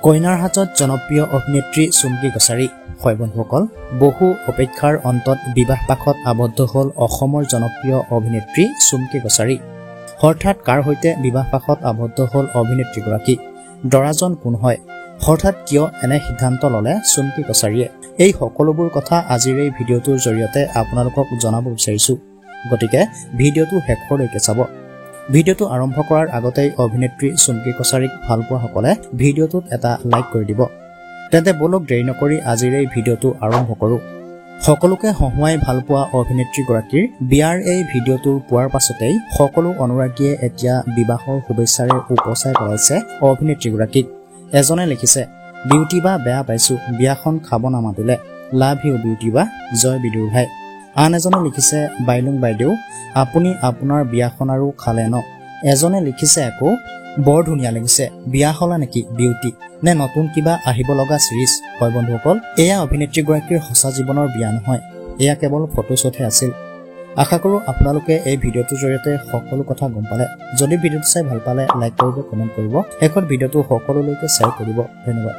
কইনাৰ হাতত জনপ্ৰিয় অভিনেত্ৰী চুমকি কছাৰী। হয় বন্ধুসকল, বহু অপেক্ষাৰ অন্তত বিবাহ পাশত আবদ্ধ হ'ল অসমৰ জনপ্ৰিয় অভিনেত্ৰী চুমকি কছাৰী। হঠাৎ কাৰ সৈতে বিবাহ পাশত আবদ্ধ হ'ল অভিনেত্ৰীগৰাকী? দৰাজন কোন হয়? হঠাৎ কিয় এনে সিদ্ধান্ত ল'লে চুমকি কছাৰীয়ে? এই সকলোবোৰ কথা আজিৰ এই ভিডিঅ'টোৰ জৰিয়তে আপোনালোকক জনাব বিচাৰিছো। গতিকে ভিডিঅ'টো শেষলৈকে চাব। ভিডিঅ'টো আৰম্ভ কৰাৰ আগতেই অভিনেত্ৰী চুমকি কছাৰীক ভাল পোৱাসকলে ভিডিঅ'টোত এটা লাইক কৰি দিব। তেন্তে বলক দেৰি নকৰি আজিৰ এই ভিডিঅ'টো আৰম্ভ কৰোঁ। সকলোকে হহুৱাই ভাল পোৱা অভিনেত্ৰীগৰাকীৰ বিয়াৰ এই ভিডিঅ'টো পোৱাৰ পাছতেই সকলো অনুৰাগীয়ে এতিয়া বিবাহৰ শুভেচ্ছাৰে উপচাই পেলাইছে অভিনেত্ৰীগৰাকীক। এজনে লিখিছে, বিউটি বা বেয়া পাইছো, বিয়াখন খাব নামাতিলে, লাভ ইউ বিউটি বা, জয় বিদুৰ ভাই। আন এজনে লিখিছে, বাইলুং বাইদেউ আপুনি আপোনাৰ বিয়াখন আৰু খালে ন। এজনে লিখিছে আকৌ, বৰ ধুনীয়া লাগিছে, বিয়া হলা নেকি বিউটি, নে নতুন কিবা আহিব লগা চিৰিজ? হয় বন্ধুসকল, এয়া অভিনেত্ৰীগৰাকীৰ সঁচা জীৱনৰ বিয়া নহয়, এয়া কেৱল ফটোশ্বুটহে আছিল। আশা কৰো আপোনালোকে এই ভিডিঅ'টোৰ জৰিয়তে সকলো কথা গম পালে। যদি ভিডিঅ'টো চাই ভাল পালে লাইক কৰিব, কমেণ্ট কৰিব, শেষত ভিডিঅ'টো সকলোলৈকে শ্বেয়াৰ কৰিব। ধন্যবাদ।